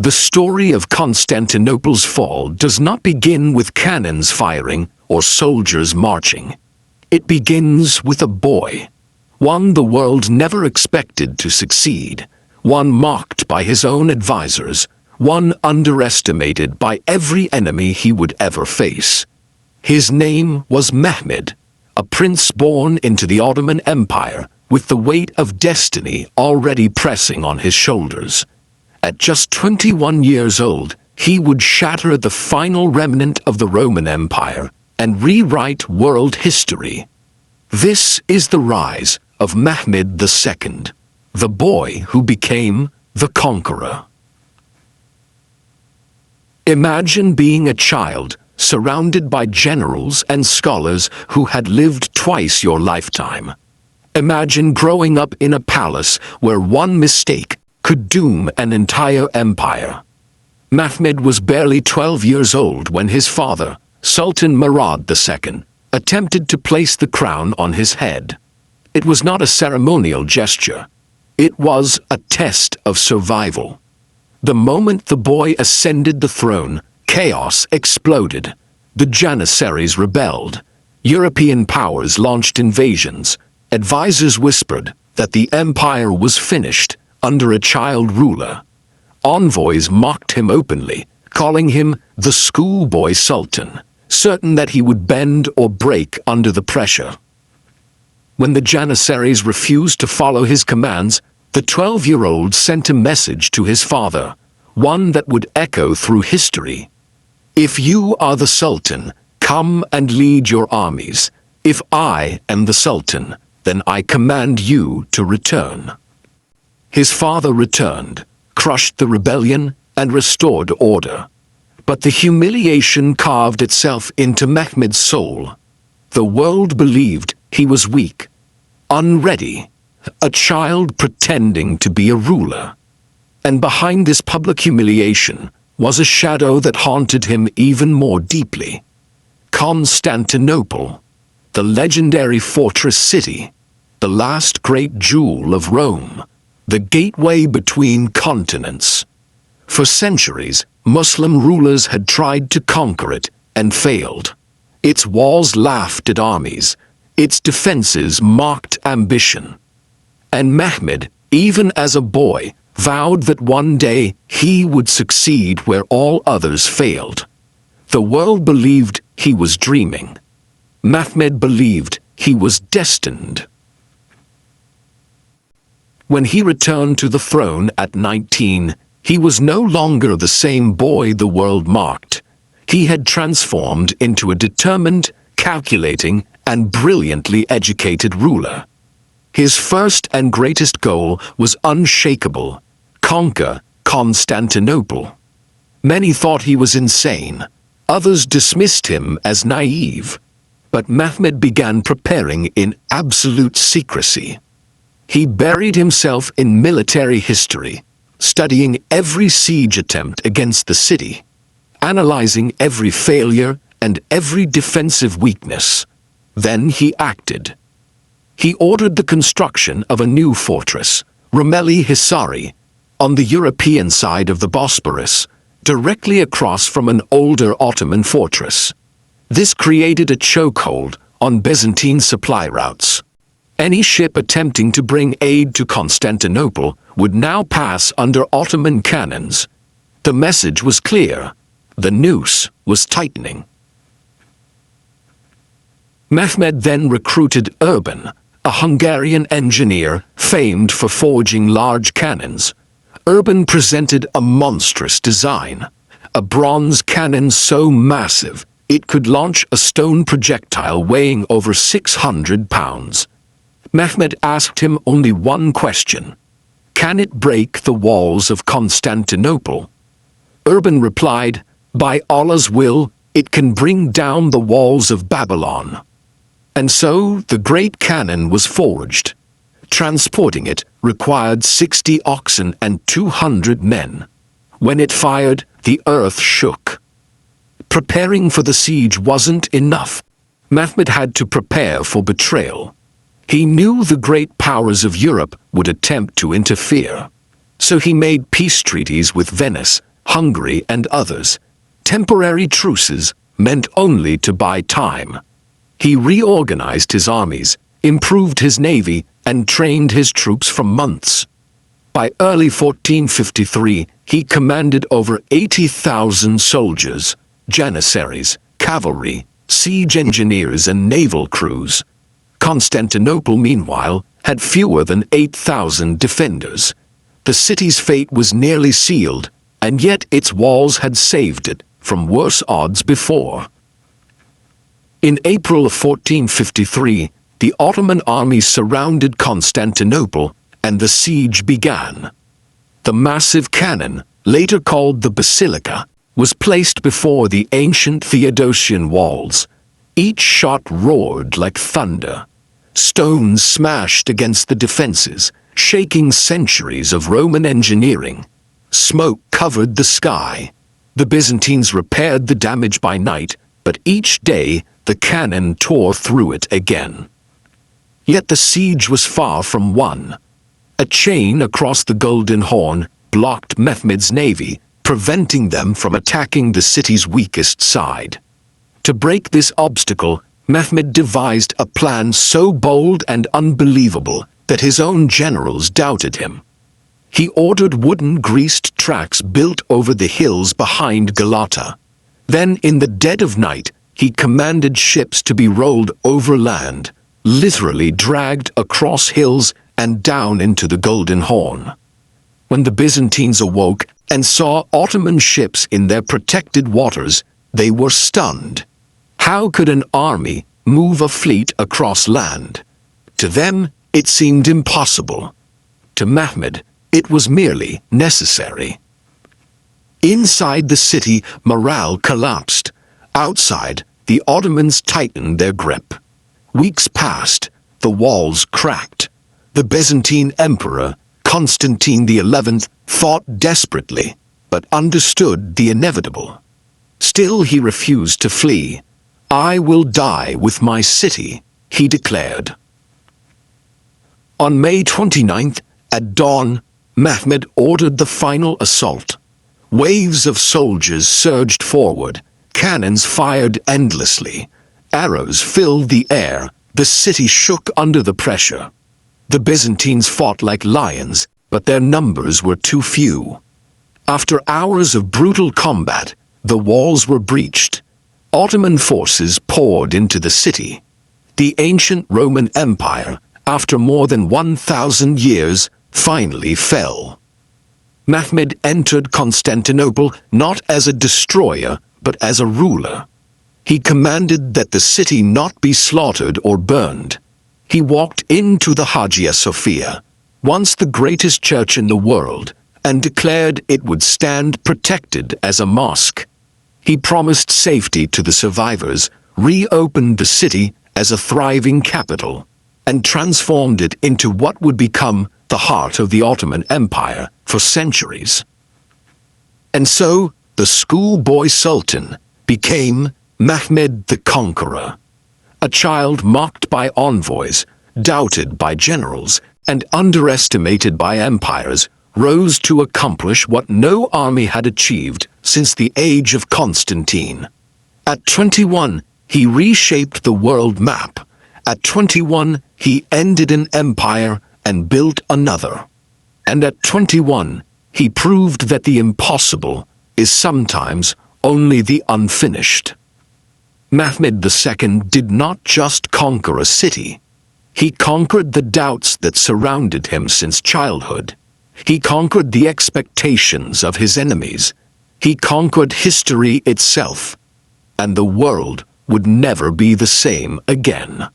The story of Constantinople's fall does not begin with cannons firing or soldiers marching. It begins with a boy, one the world never expected to succeed, one mocked by his own advisors, one underestimated by every enemy he would ever face. His name was Mehmed, a prince born into the Ottoman Empire with the weight of destiny already pressing on his shoulders. At just 21 years old, he would shatter the final remnant of the Roman Empire and rewrite world history. This is the rise of Mehmed II, the boy who became the Conqueror. Imagine being a child surrounded by generals and scholars who had lived twice your lifetime. Imagine growing up in a palace where one mistake could doom an entire empire. Mehmed was barely 12 years old when his father, Sultan Mehmed II, attempted to place the crown on his head. It was not a ceremonial gesture. It was a test of survival. The moment the boy ascended the throne, chaos exploded. The Janissaries rebelled. European powers launched invasions. Advisors whispered that the empire was finished under a child ruler. Envoys mocked him openly, calling him the schoolboy sultan, certain that he would bend or break under the pressure. When the Janissaries refused to follow his commands, the 12-year-old sent a message to his father, one that would echo through history. If you are the sultan, come and lead your armies. If I am the sultan, then I command you to return. His father returned, crushed the rebellion, and restored order. But the humiliation carved itself into Mehmed's soul. The world believed he was weak, unready, a child pretending to be a ruler. And behind this public humiliation was a shadow that haunted him even more deeply. Constantinople, the legendary fortress city, the last great jewel of Rome, the gateway between continents. For centuries, Muslim rulers had tried to conquer it and failed. Its walls laughed at armies, its defenses mocked ambition. And Mehmed, even as a boy, vowed that one day he would succeed where all others failed. The world believed he was dreaming. Mehmed believed he was destined. When he returned to the throne at 19, he was no longer the same boy the world mocked. He had transformed into a determined, calculating, and brilliantly educated ruler. His first and greatest goal was unshakable: conquer Constantinople. Many thought he was insane. Others dismissed him as naive. But Mehmed began preparing in absolute secrecy. He buried himself in military history, studying every siege attempt against the city, analyzing every failure and every defensive weakness. Then he acted. He ordered the construction of a new fortress, Rumeli Hisari, on the European side of the Bosporus, directly across from an older Ottoman fortress. This created a chokehold on Byzantine supply routes. Any ship attempting to bring aid to Constantinople would now pass under Ottoman cannons. The message was clear. The noose was tightening. Mehmed then recruited Urban, a Hungarian engineer famed for forging large cannons. Urban presented a monstrous design, a bronze cannon so massive it could launch a stone projectile weighing over 600 pounds. Mehmed asked him only one question: can it break the walls of Constantinople? Urban replied, by Allah's will, it can bring down the walls of Babylon. And so the great cannon was forged. Transporting it required 60 oxen and 200 men. When it fired, the earth shook. Preparing for the siege wasn't enough. Mehmed had to prepare for betrayal. He knew the great powers of Europe would attempt to interfere. So he made peace treaties with Venice, Hungary, and others. Temporary truces meant only to buy time. He reorganized his armies, improved his navy, and trained his troops for months. By early 1453, he commanded over 80,000 soldiers, janissaries, cavalry, siege engineers, and naval crews. Constantinople, meanwhile, had fewer than 8,000 defenders. The city's fate was nearly sealed, and yet its walls had saved it from worse odds before. In April of 1453, the Ottoman army surrounded Constantinople, and the siege began. The massive cannon, later called the Basilica, was placed before the ancient Theodosian walls. Each shot roared like thunder. Stones smashed against the defenses, shaking centuries of Roman engineering. Smoke covered the sky. The Byzantines repaired the damage by night, but each day the cannon tore through it again. Yet the siege was far from won. A chain across the Golden Horn blocked Mehmed's navy, preventing them from attacking the city's weakest side. To break this obstacle, Mehmed devised a plan so bold and unbelievable that his own generals doubted him. He ordered wooden greased tracks built over the hills behind Galata. Then, in the dead of night, he commanded ships to be rolled overland, literally dragged across hills and down into the Golden Horn. When the Byzantines awoke and saw Ottoman ships in their protected waters, they were stunned. How could an army move a fleet across land? To them, it seemed impossible. To Mehmed, it was merely necessary. Inside the city, morale collapsed. Outside, the Ottomans tightened their grip. Weeks passed, the walls cracked. The Byzantine Emperor, Constantine XI, fought desperately, but understood the inevitable. Still he refused to flee. "I will die with my city," he declared. On May 29th, at dawn, Mehmed ordered the final assault. Waves of soldiers surged forward, cannons fired endlessly. Arrows filled the air, the city shook under the pressure. The Byzantines fought like lions, but their numbers were too few. After hours of brutal combat, the walls were breached. Ottoman forces poured into the city. The ancient Roman Empire, after more than 1,000 years, finally fell. Mehmed entered Constantinople not as a destroyer, but as a ruler. He commanded that the city not be slaughtered or burned. He walked into the Hagia Sophia, once the greatest church in the world, and declared it would stand protected as a mosque. He promised safety to the survivors, reopened the city as a thriving capital, and transformed it into what would become the heart of the Ottoman Empire for centuries. And so, the schoolboy sultan became Mehmed the Conqueror, a child mocked by envoys, doubted by generals, and underestimated by empires, rose to accomplish what no army had achieved since the age of Constantine. At 21, he reshaped the world map. At 21, he ended an empire and built another. And at 21, he proved that the impossible is sometimes only the unfinished. Mehmed II did not just conquer a city. He conquered the doubts that surrounded him since childhood. He conquered the expectations of his enemies. He conquered history itself. And the world would never be the same again.